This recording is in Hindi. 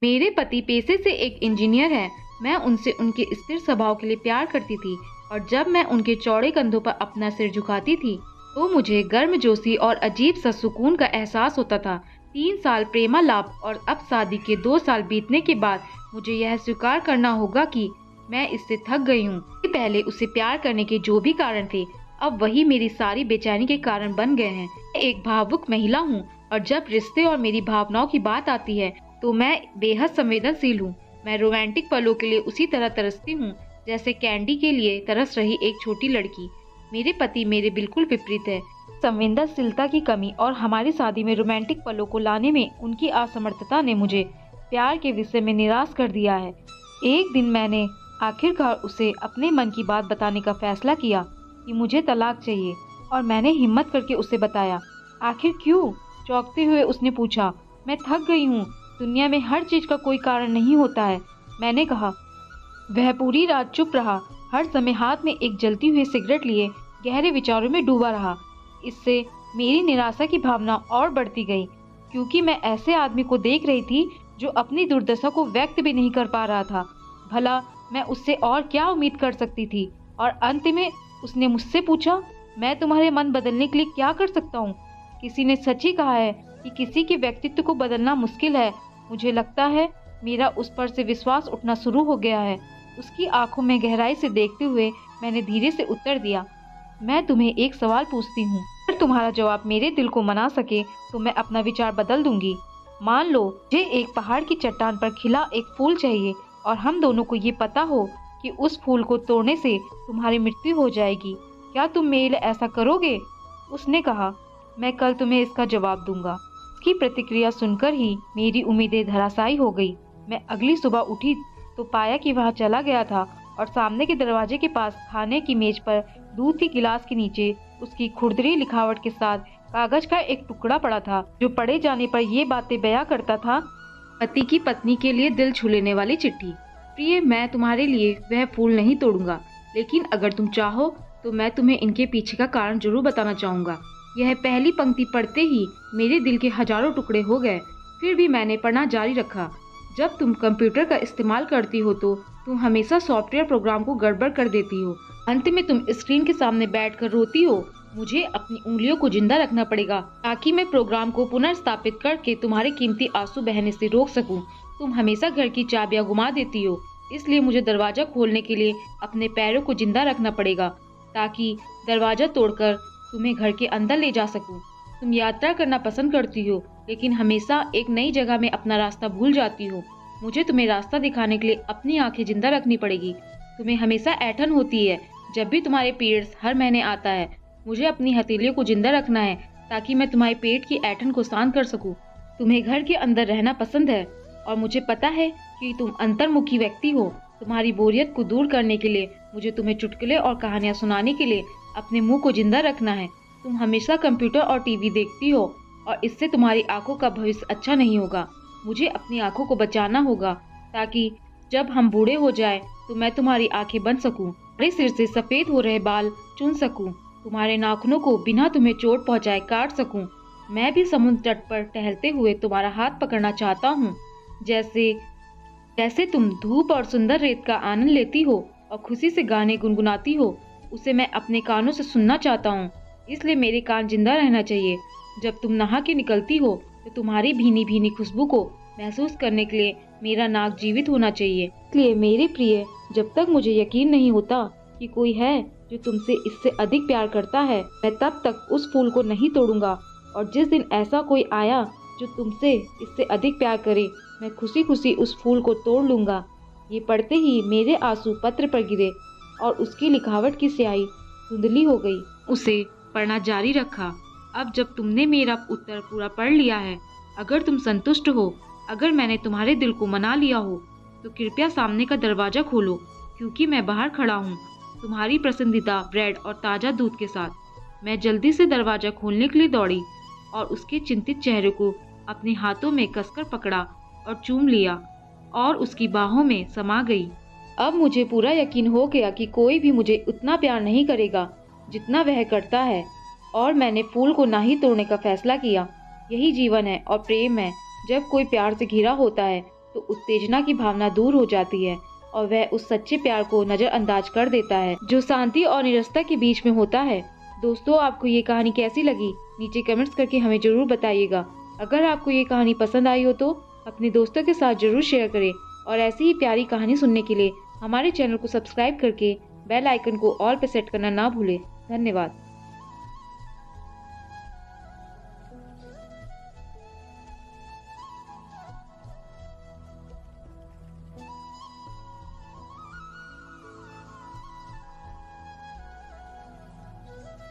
मेरे पति पेशे से एक इंजीनियर हैं। मैं उनसे उनके स्थिर स्वभाव के लिए प्यार करती थी और जब मैं उनके चौड़े कंधों पर अपना सिर झुकाती थी तो मुझे गर्मजोशी और अजीब सा सुकून का एहसास होता था। 3 साल प्रेमालाप और अब शादी के 2 साल बीतने के बाद मुझे यह स्वीकार करना होगा कि मैं इससे थक गई हूँ। पहले उसे प्यार करने के जो भी कारण थे, अब वही मेरी सारी बेचैनी के कारण बन गए हैं। मैं एक भावुक महिला हूँ और जब रिश्ते और मेरी भावनाओं की बात आती है तो मैं बेहद संवेदनशील हूँ। मैं रोमांटिक पलों के लिए उसी तरह तरसती हूँ जैसे कैंडी के लिए तरस रही एक छोटी लड़की। मेरे पति मेरे बिल्कुल विपरीत है। संवेदनशीलता की कमी और हमारी शादी में रोमांटिक पलों को लाने में उनकी असमर्थता ने मुझे प्यार के विषय में निराश कर दिया है। एक दिन मैंने आखिरकार उसे अपने मन की बात बताने का फैसला किया कि मुझे तलाक चाहिए और मैंने हिम्मत करके उसे बताया। आखिर क्यों? चौंकते हुए उसने पूछा। मैं थक गई हूँ। दुनिया में हर चीज का कोई कारण नहीं होता है, मैंने कहा। वह पूरी रात चुप रहा, हर समय हाथ में एक जलती हुई सिगरेट लिए गहरे विचारों में डूबा रहा। इससे मेरी निराशा की भावना और बढ़ती गई क्योंकि मैं ऐसे आदमी को देख रही थी जो अपनी दुर्दशा को व्यक्त भी नहीं कर पा रहा था। भला मैं उससे और क्या उम्मीद कर सकती थी? और अंत में उसने मुझसे पूछा, मैं तुम्हारे मन बदलने के लिए क्या कर सकता हूँ? किसी ने सच ही कहा है कि किसी के व्यक्तित्व को बदलना मुश्किल है। मुझे लगता है मेरा उस पर से विश्वास उठना शुरू हो गया है। उसकी आंखों में गहराई से देखते हुए मैंने धीरे से उत्तर दिया, मैं तुम्हें एक सवाल पूछती हूँ। अगर तुम्हारा जवाब मेरे दिल को मना सके तो मैं अपना विचार बदल दूंगी। मान लो मुझे एक पहाड़ की चट्टान पर खिला एक फूल चाहिए और हम दोनों को ये पता हो कि उस फूल को तोड़ने से तुम्हारी मृत्यु हो जाएगी। क्या तुम मेरे लिए ऐसा करोगे? उसने कहा, मैं कल तुम्हें इसका जवाब दूंगा। उसकी प्रतिक्रिया सुनकर ही मेरी उम्मीदें धराशायी हो गई। मैं अगली सुबह उठी तो पाया कि वह चला गया था और सामने के दरवाजे के पास खाने की मेज पर दूध के गिलास के नीचे उसकी खुरदरी लिखावट के साथ कागज का एक टुकड़ा पड़ा था जो पढ़े जाने पर ये बातें बयां करता था। पति की पत्नी के लिए दिल छू लेने वाली चिट्ठी। प्रिय, मैं तुम्हारे लिए वह फूल नहीं तोड़ूंगा, लेकिन अगर तुम चाहो तो मैं तुम्हें इनके पीछे का कारण जरूर बताना चाहूंगा। यह पहली पंक्ति पढ़ते ही मेरे दिल के हजारों टुकड़े हो गए। फिर भी मैंने पढ़ना जारी रखा। जब तुम कंप्यूटर का इस्तेमाल करती हो तो तुम हमेशा सॉफ्टवेयर प्रोग्राम को गड़बड़ कर देती हो। अंत में तुम स्क्रीन के सामने बैठकर रोती हो। मुझे अपनी उंगलियों को जिंदा रखना पड़ेगा ताकि मैं प्रोग्राम को पुनर्स्थापित करके तुम्हारे कीमती आंसू बहने से रोक सकूं। तुम हमेशा घर की चाबियां गुमा देती हो, इसलिए मुझे दरवाजा खोलने के लिए अपने पैरों को जिंदा रखना पड़ेगा ताकि दरवाजा तोड़कर तुम्हें घर के अंदर ले जा सकूं। तुम यात्रा करना पसंद करती हो लेकिन हमेशा एक नई जगह में अपना रास्ता भूल जाती हो। मुझे तुम्हें रास्ता दिखाने के लिए अपनी आंखें जिंदा रखनी पड़ेगी। तुम्हें हमेशा ऐंठन होती है जब भी तुम्हारे पीरियड्स हर महीने आता है। मुझे अपनी हथेलियों को जिंदा रखना है ताकि मैं तुम्हारे पेट की ऐंठन को शांत कर सकूं। तुम्हें घर के अंदर रहना पसंद है और मुझे पता है कि तुम अंतर्मुखी व्यक्ति हो। तुम्हारी बोरियत को दूर करने के लिए मुझे तुम्हें चुटकुले और कहानियां सुनाने के लिए अपने मुंह को जिंदा रखना है। तुम हमेशा कंप्यूटर और टीवी देखती हो और इससे तुम्हारी आंखों का भविष्य अच्छा नहीं होगा। मुझे अपनी आंखों को बचाना होगा ताकि जब हम बूढ़े हो जाए तो मैं तुम्हारी आंखें बन सकूं, तुम्हारे सिर से सफेद हो रहे बाल चुन सकूं, तुम्हारे नाखूनों को बिना तुम्हें चोट पहुंचाए काट सकूं। मैं भी समुद्र तट पर टहलते हुए तुम्हारा हाथ पकड़ना चाहता हूँ। जैसे जैसे तुम धूप और सुंदर रेत का आनंद लेती हो और खुशी से गाने गुनगुनाती हो, उसे मैं अपने कानों से सुनना चाहता हूँ। इसलिए मेरे कान जिंदा रहना चाहिए। जब तुम नहा के निकलती हो तो तुम्हारी भीनी भीनी खुशबू को महसूस करने के लिए मेरा नाक जीवित होना चाहिए। इसलिए मेरे प्रिय, जब तक मुझे यकीन नहीं होता कि कोई है जो तुमसे इससे अधिक प्यार करता है, मैं तब तक उस फूल को नहीं तोड़ूंगा। और जिस दिन ऐसा कोई आया जो तुमसे इससे अधिक प्यार करे, मैं खुशी खुशी उस फूल को तोड़ लूंगा। ये पढ़ते ही मेरे आंसू पत्र पर गिरे और उसकी लिखावट की स्याही धुंधली हो गई। उसे पढ़ना जारी रखा। अब जब तुमने मेरा उत्तर पूरा पढ़ लिया है, अगर तुम संतुष्ट हो, अगर मैंने तुम्हारे दिल को मना लिया हो, तो कृपया सामने का दरवाजा खोलो क्योंकि मैं बाहर खड़ा हूँ तुम्हारी पसंदीदा ब्रेड और ताज़ा दूध के साथ। मैं जल्दी से दरवाजा खोलने के लिए दौड़ी और उसके चिंतित चेहरे को अपने हाथों में कसकर पकड़ा और चूम लिया और उसकी बाहों में समा गई। अब मुझे पूरा यकीन हो गया कि कोई भी मुझे उतना प्यार नहीं करेगा जितना वह करता है, और मैंने फूल को ना ही तोड़ने का फैसला किया। यही जीवन है और प्रेम है। जब कोई प्यार से घिरा होता है तो उत्तेजना की भावना दूर हो जाती है और वह उस सच्चे प्यार को नजरअंदाज कर देता है जो शांति और निरस्ता के बीच में होता है। दोस्तों, आपको ये कहानी कैसी लगी? नीचे कमेंट्स करके हमें जरूर बताइएगा। अगर आपको ये कहानी पसंद आई हो तो अपने दोस्तों के साथ जरूर शेयर करें और ऐसी ही प्यारी कहानी सुनने के लिए हमारे चैनल को सब्सक्राइब करके बेल आइकन को ऑल पे सेट करना ना भूलें। धन्यवाद।